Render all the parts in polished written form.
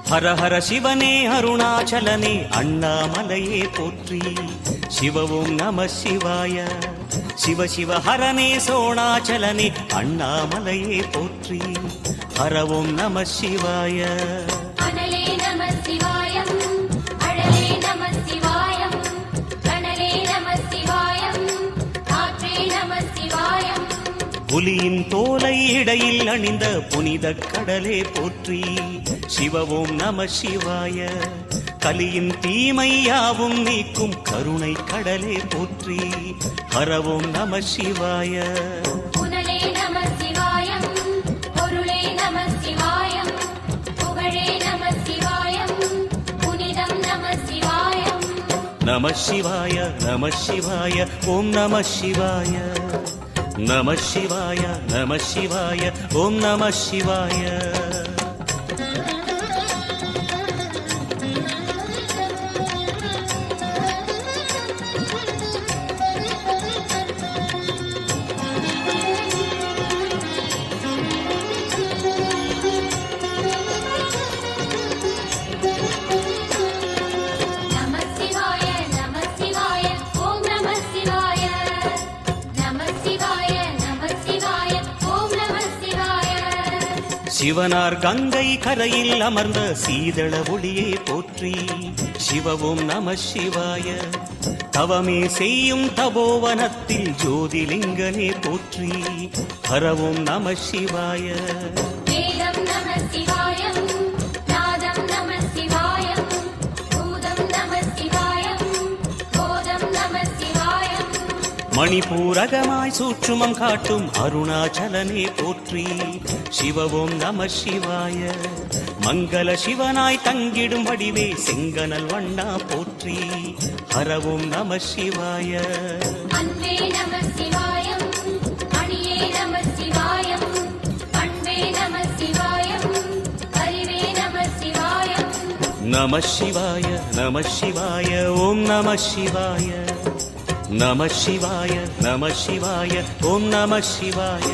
ஹர ஹர சிவனே அருணாச்சலனே அண்ணாமலையே போற்றி. சிவவும் நம சிவாய. சிவ சிவ ஹரனே சோணாச்சலனே அண்ணாமலையே போற்றி. ஹரவும் நம சிவாய. அனலே நம சிவாயம், அழலே நம சிவாயம், கனலே நம சிவாயம், காற்றே நம சிவாயம். புலியின் தோலை இடையில் அணிந்த புனித கடலே போற்றி. சிவவும் நம சிவாய. கலியின் தீமையாவும் நீக்கும் கருணை கடலே போற்றி. ஹரவும் நம சிவாய. புனலே நம சிவாயம், பொருளே நம சிவாயம், புகழே நம சிவாயம், புனிதம் நம சிவாயம். நம சிவாய நம சிவாய ஓம் நம சிவாய. நம சிவாய நம சிவாய ஓம் நம சிவாய. சிவனார் கங்கை கரையில் அமர்ந்த சீதள ஒளியே போற்றி. சிவவும் நம சிவாய. தவமே செய்யும் தபோவனத்தில் ஜோதிலிங்கனே போற்றி. ஹரவும் நம சிவாய. வேதம் நம சிவாயம், நாதம் நம சிவாயம், பூதம் நம சிவாயம், போதம் நம சிவாயம். மணிபூரகமாய் சூற்றுமம் காட்டும் அருணாச்சலனே போற்றி. சிவவும் நம சிவாய. மங்கள சிவனாய் தங்கிடும் வடிவே செங்கனல் வண்ணா போற்றி. ஹரவும் நம சிவாய. அன்பே நம சிவாயம், மணியே நம சிவாயம், பண்பே நம சிவாயம், அறிவே நம சிவாயம். நம சிவாய நம சிவாய ஓம் நம சிவாய. நம சிவாய நம சிவாய ஓம் நம சிவாய.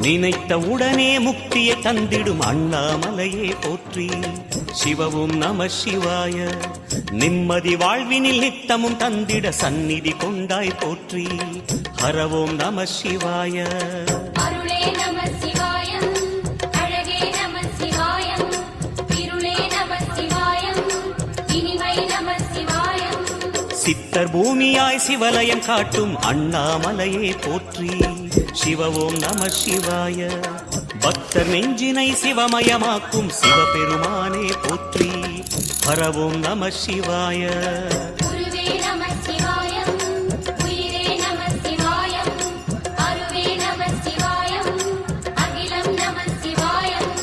நினைத்த உடனே முக்தியை தந்திடும் அண்ணாமலையே போற்றி. சிவவும் நம சிவாய. நிம்மதி வாழ்வினில் நித்தமும் தந்திட சந்நிதி கொண்டாய் போற்றி. ஹரவோம் நம சிவாய. அருளே நம சிவாயம், அழகே நம சிவாயம், இருளே நம சிவாயம், இனிமை நம சிவாயம். சித்தர் பூமியாய் சிவலயம் காட்டும் அண்ணாமலையே போற்றி. சிவவோம் நம சிவாய. பக்தர் நெஞ்சினை சிவமயமாக்கும் சிவபெருமானே போற்றி. ஹரவோம் நம சிவாய. குருவே நம சிவாயம், உயிரே நம சிவாயம், அருவே நம சிவாயம், அகிலம் நம சிவாயம்.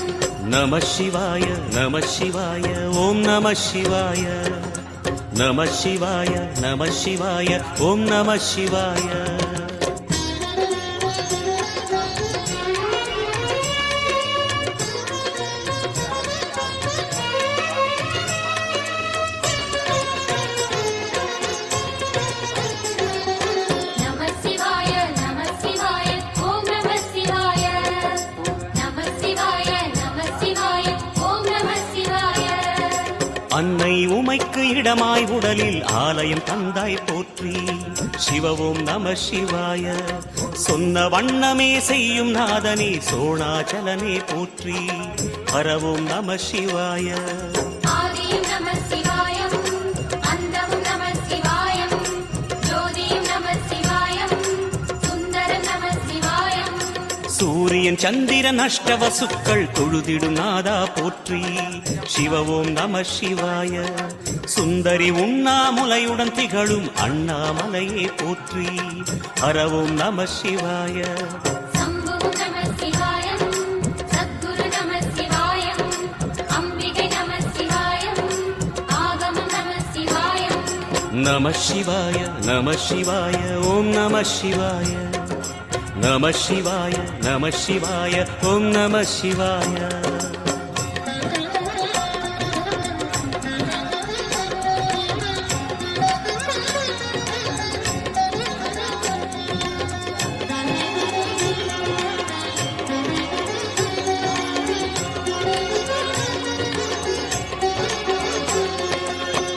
நம சிவாய நம சிவாய ஓம் நம சிவாய. நம சிவாய நம சிவாய ஓம் நம சிவாய. அன்னை உமைக்கு இடமாய் உடலில் ஆலயம் தந்தாய் போற்றி. சிவவோம் நம சிவாய. சொன்ன வண்ணமே செய்யும் நாதனே சோணாச்சலனே போற்றி. ஹரவோம் நம சிவாய. ஆதியும் நம சிவாயம், அந்தமும் நம சிவாயம், ஜோதியும் நம சிவாயம், சுந்தரம் நம சிவாயம். சூரியன் சந்திரன் அஷ்டவசுக்கள் தொழுதிடும் நாதா போற்றி. சிவவோம் நம சிவாய. சுந்தரி உண்ணாமுலையுடன் திகழும் அண்ணாமலையே போற்றி. ஹரவோம் நம சிவாய. சம்புவும் நம சிவாயம், சத்குரு நம சிவாயம், அம்பிகை நம சிவாயம், ஆகமம் நம சிவாயம். நம சிவாய நம சிவாய ஓம் நம சிவாய நம சிவாய நம சிவாய ஓம் நம சிவாய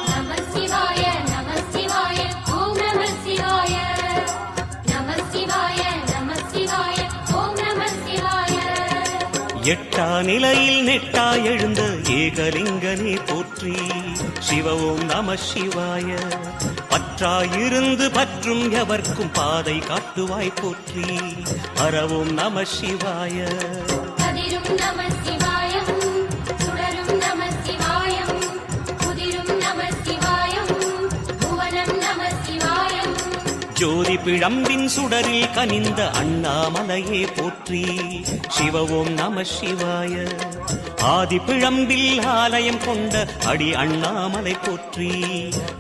நம சிவாய நம சிவாய ஓம் நம சிவாய நம சிவாய நம சிவாய ஓம் நம சிவாய எட்டா நிலையில் நெட்டா எழுந்த ஏகலிங்கனே போற்றி சிவ ஓம் நம சிவாய பற்றாயிருந்து பற்றும் எவர்க்கும் பாதை காட்டுவாய் போற்றி ஹரவோம் நம சிவாய கதிரும் நம சிவாயம் சுடரும் நம சிவாயம் குதிரும் நம சிவாயம் புவனம் நம சிவாயம் ஜோதி பிழம்பின் சுடரில் கனிந்த அண்ணாமலையே போற்றி சிவ ஓம் நம சிவாய ஆதி பிழம்பில் ஆலயம் கொண்ட அடி அண்ணாமலை போற்றி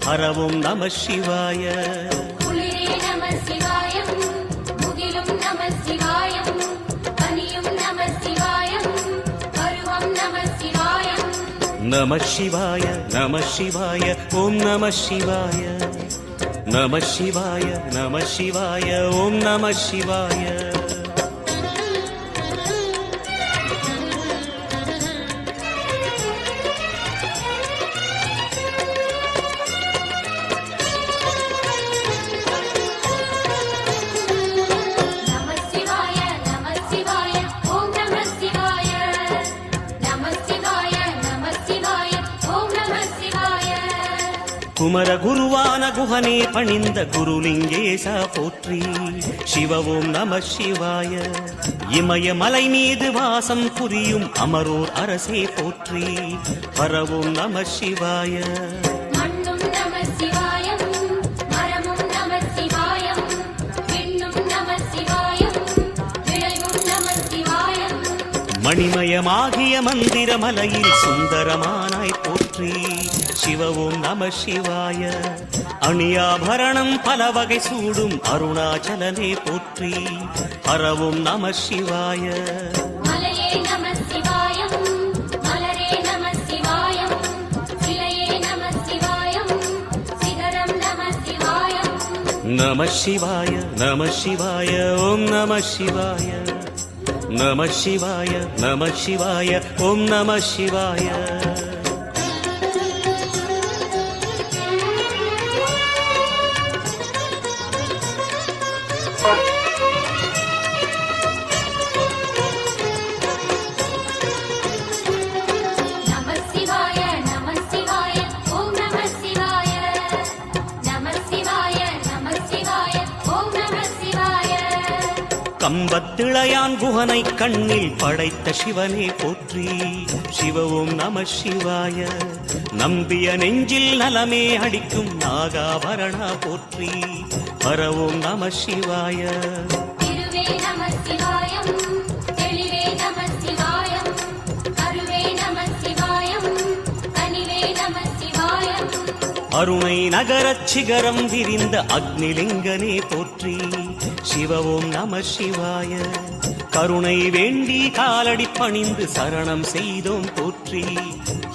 ஹரவோம் நம சிவாய குளிரே நம சிவாயம் முகிலும் நம சிவாயம் பனியும் நம சிவாயம் பருவம் நம சிவாயம் நம சிவாய நம சிவாய ஓம் நம சிவாய நம சிவாய நம சிவாய ஓம் நம சிவாய நம சிவாய நம சிவாய ஓம் நம சிவாய நம சிவாய நம சிவாய ஓம் நம சிவாய குமர குருவான குஹனே பணிந்த குருலிங்கேசா போற்றி சிவ ஓம் நம சிவாய இமய மலை மீது வாசம் புரியும் அமரோர் அரசே போற்றி ஹரவோம் நம சிவாய மண்ணும் நம சிவாயம் மரமும் நம சிவாயம் விண்ணும் நம சிவாயம் விளைவும் நம சிவாயம் மணிமயமாகிய மந்திர மலையில் சுந்தரமானாய் போற்றி சிவ ஓம் நம சிவாய அணியாபரணம் பல வகை சூடும் அருணாச்சலனே போற்றி ஹரவோம் நம சிவாய மலையே நம சிவாயம் மலரே நம சிவாயம் சிலையே நம சிவாயம் சிகரம் நம சிவாயம் நம சிவாய நம சிவாய ஓம் நம சிவாய நம சிவாய நம சிவாய ஓம் நம சிவாய நம சிவாய நம சிவாய ஓம் நம சிவாய நம சிவாய நம சிவாய ஓம் நம சிவாய கம்பத்திளையான் குஹனை கண்ணில் படைத்த சிவனே போற்றி சிவ ஓம் நம சிவாய நம்பிய நெஞ்சில் நலமே அடிக்கும் நாகாபரணா போற்றி ஹரவோம் நம சிவாய திருவே நம சிவாயம் தெளிவே நம சிவாயம் அருவே நம சிவாயம் கனிவே நம சிவாயம் அருணை நகரச் சிகரம் விரிந்த அக்னிலிங்கனே போற்றி சிவ ஓம் நம சிவாய கருணை வேண்டி காலடி பணிந்து சரணம் செய்தோம் போற்றி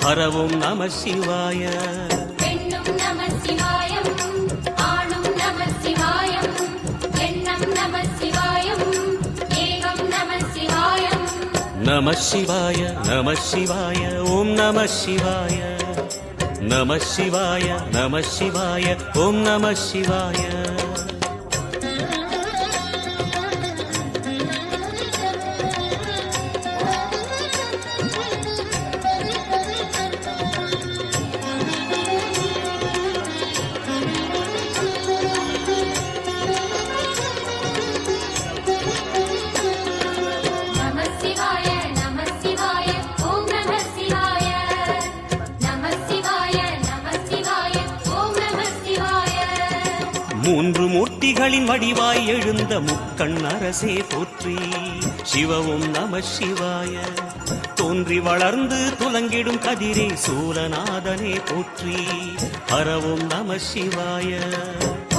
ஹரவோம் நம சிவாய பெண்ணும் நம சிவாயம் ஆணும் நம சிவாயம் எண்ணம் நம சிவாயம் ஏகம் நம சிவாயம் நம சிவாய நம சிவாய ஓம் நம சிவாய நம சிவாய நம சிவாய ஓம் நம சிவாய நம சிவாய நம சிவாய ஓம் நம சிவாய நம சிவாய நம சிவாய ஓம் நம சிவாய மூன்று மூர்த்திகளின் வடிவாய் எழுந்த முக்கண் அரசே போற்றி சிவவும் நம சிவாய தோன்றி வளர்ந்து துலங்கிடும் கதிரே சூலநாதனே போற்றி ஹரவும் நம சிவாய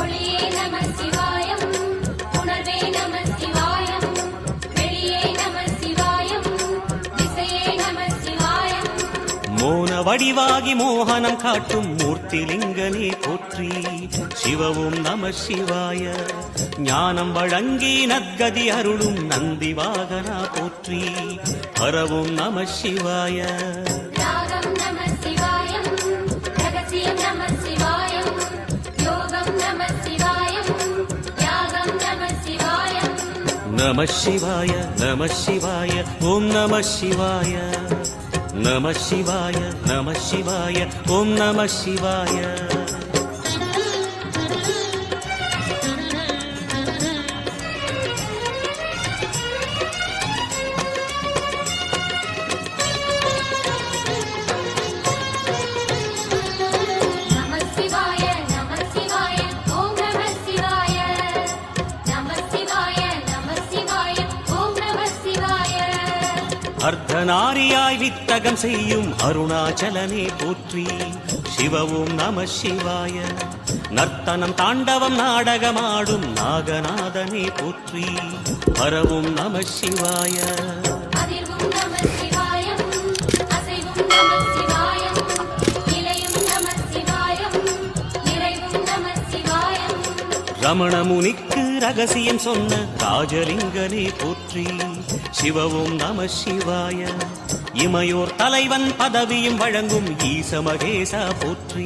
ஒளியே நம சிவாயம் உணர்வே நம சிவாயம் வெளியே நம சிவாயம் திசையே நம சிவாயம் மோன வடிவாகி மோகனம் காட்டும் மூர்த்திலிங்கனே போற்றி சிவவும் நம சிவாய ஞானம் வழங்கி நற்கதி அருளும் நந்தி வாகனா போற்றி ஹரவும் நம சிவாய ராகம் நம சிவாயம் ரகசியம் நம சிவாயம் யோகம் நம சிவாயம் யாகம் நம சிவாயம் நம சிவாய நம சிவாய ஓம் நம சிவாய நம சிவாய நம சிவாய ஓம் நம சிவாய நம சிவாய நம சிவாய ஓம் நம சிவாய நம சிவாய நம சிவாய ஓம் நம சிவாய அர்த்தநாரியாய் வித்தகம் செய்யும் அருணாச்சலனே போற்றி சிவவும் நம சிவாய நர்த்தனம் தாண்டவம் நாடகமாடும் நாகநாதனே போற்றி ஹரவும் நம சிவாய அதிர்வும் நம சிவாயம் அசைவும் நம சிவாயம் நிலையும் நம சிவாயம் நிறைவும் நம சிவாயம் ரமண முனிக்கு ரகசியம் சொன்ன ராஜலிங்கனே போற்றி சிவவும் நம சிவாய இமையோர் தலைவன் பதவியும் வழங்கும் ஈச மகேசா போற்றி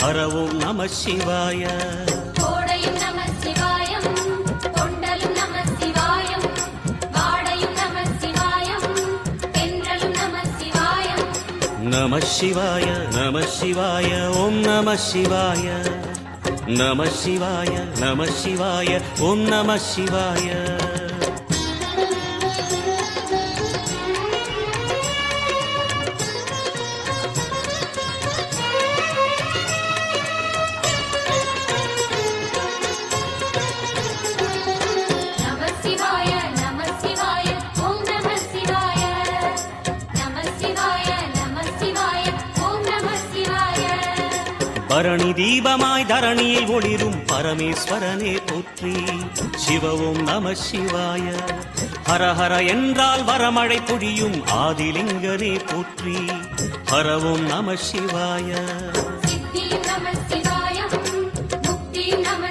ஹரவும் நம சிவாய கோடையும் நம சிவாயம் கொண்டலும் நம சிவாயம் வாடையும் நம சிவாயம் தென்றலும் நம சிவாயம் நம சிவாய நம சிவாய ஓம் நம சிவாய நம சிவாய நம சிவாய ஓம் நம சிவாய நம சிவாய நம சிவாய ஓம் நம சிவாய நம சிவாய நம சிவாய ஓம் நம சிவாய பரணி தீபமாய் தரணியில் ஒளிரும் பரமேஸ்வரனே போற்றி சிவவும் நம சிவாய ஹர ஹர என்றால் வரமழை பொழியும் ஆதிலிங்கனே போற்றி ஹரவும் நம சிவாய சித்தியும் நம சிவாயம் முக்தியும் நம